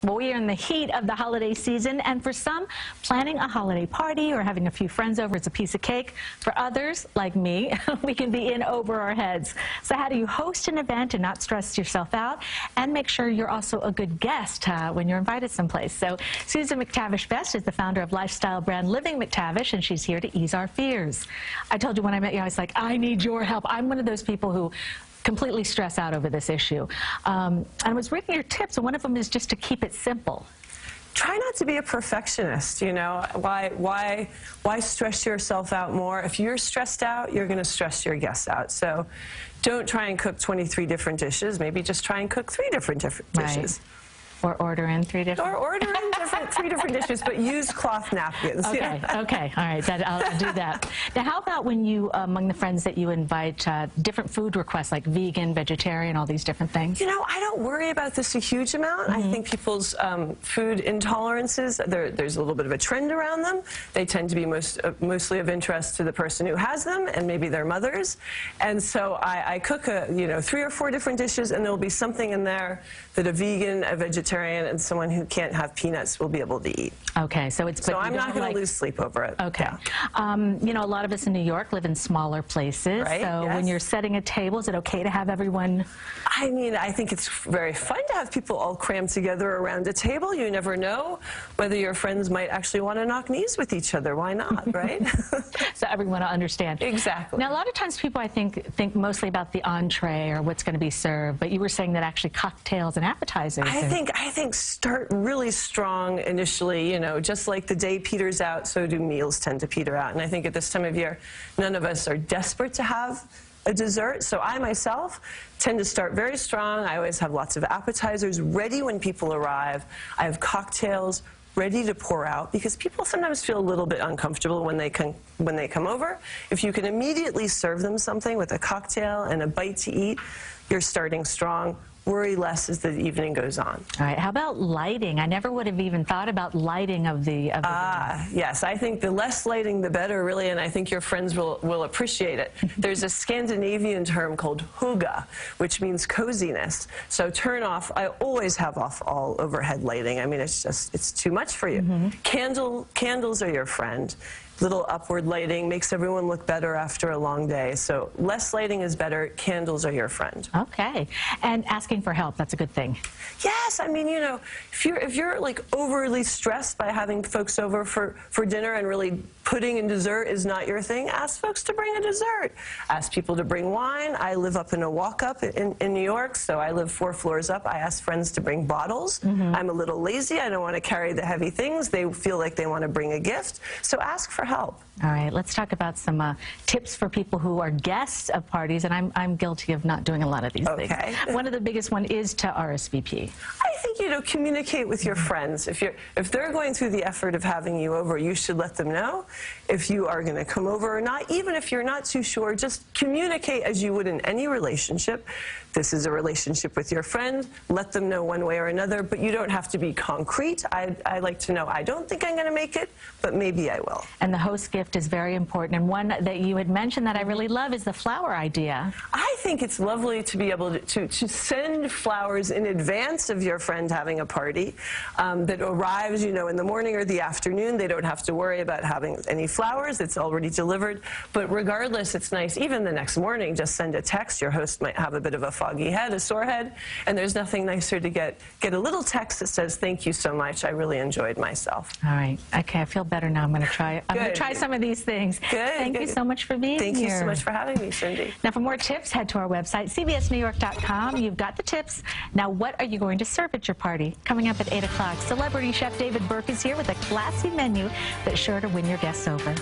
Well, we are in the heat of the holiday season, and for some, planning a holiday party or having a few friends over is a piece of cake. For others, like me, we can be in over our heads. So how do you host an event and not stress yourself out and make sure you're also a good guest when you're invited someplace? So Susan MacTavish Best is the founder of lifestyle brand Living MacTavish, and she's here to ease our fears. I told you when I met you, I was like, I need your help. I'm one of those people who completely stress out over this issue. And I was reading your tips, and one of them is just to keep it simple. Try not to be a perfectionist, you know. Why stress yourself out more? If you're stressed out, you're going to stress your guests out. So don't try and cook 23 different dishes. Maybe just try and cook three different dishes. Or order in three different... Or order in three different dishes, but use cloth napkins. Okay, okay, all right, I'll do that. Now, how about when you, among the friends that you invite, different food requests, like vegan, vegetarian, all these different things? You know, I don't worry about this a huge amount. I think people's food intolerances, there's a little bit of a trend around them. They tend to be mostly of interest to the person who has them and maybe their mothers. And so I cook, 3 or 4 different dishes, and there'll be something in there that a vegan, a vegetarian, and someone who can't have peanuts will be able to eat. Okay, so it's... So I'm not going to lose sleep over it. Okay. Yeah. You know, a lot of us in New York live in smaller places. Right, so yes. When you're setting a table, is it okay to have everyone... I mean, I think it's very fun to have people all crammed together around a table. You never know whether your friends might actually want to knock knees with each other. Why not, right? So everyone will understand. Exactly. Now, a lot of times people, I think mostly about the entree or what's going to be served, but you were saying that actually cocktails and appetizers... I think start really strong initially, you know, just like the day peters out, so do meals tend to peter out. And I think at this time of year, none of us are desperate to have a dessert. So I myself tend to start very strong. I always have lots of appetizers ready when people arrive. I have cocktails ready to pour out because people sometimes feel a little bit uncomfortable when they come over. If you can immediately serve them something with a cocktail and a bite to eat, you're starting strong. Worry less as the evening goes on. All right. How about lighting? I never would have even thought about lighting of the yes. I think the less lighting, the better, really, and I think your friends will appreciate it. There's a Scandinavian term called hygge, which means coziness. So turn off. I always have off all overhead lighting. I mean, it's too much for you. Candles are your friend. Little upward lighting makes everyone look better after a long day. So less lighting is better. Candles are your friend. Okay. And asking for help, that's a good thing. Yes. I mean, you know, if you're like overly stressed by having folks over for dinner and really pudding and dessert is not your thing, ask folks to bring a dessert. Ask people to bring wine. I live up in a walk-up in New York, so I live 4 floors up. I ask friends to bring bottles. I'm a little lazy. I don't want to carry the heavy things. They feel like they want to bring a gift. So ask for help. All right, let's talk about some tips for people who are guests of parties, and I'm guilty of not doing a lot of these things. One of the biggest one is to RSVP. I think, you know, communicate with your friends. If they're going through the effort of having you over, you should let them know if you are going to come over or not. Even if you're not too sure, just communicate as you would in any relationship. This is a relationship with your friend. Let them know one way or another, but you don't have to be concrete. I like to know, I don't think I'm going to make it, but maybe I will. And the host gift is very important. And one that you had mentioned that I really love is the flower idea. I think it's lovely to be able to send flowers in advance of your friend having a party that arrives, you know, in the morning or the afternoon. They don't have to worry about having any flowers. It's already delivered. But regardless, it's nice. Even the next morning, just send a text. Your host might have a bit of a foggy head, a sore head, and there's nothing nicer to get a little text that says, thank you so much. I really enjoyed myself. All right. Okay, I feel better now. I'm going to try some of these things. Good. Thank you so much for being here. Thank you so much for having me, Cindy. Now, for more tips, head to our website, cbsnewyork.com. You've got the tips. Now, what are you going to serve at your party? Coming up at 8 o'clock, celebrity chef David Burke is here with a classy menu that's sure to win your guests over.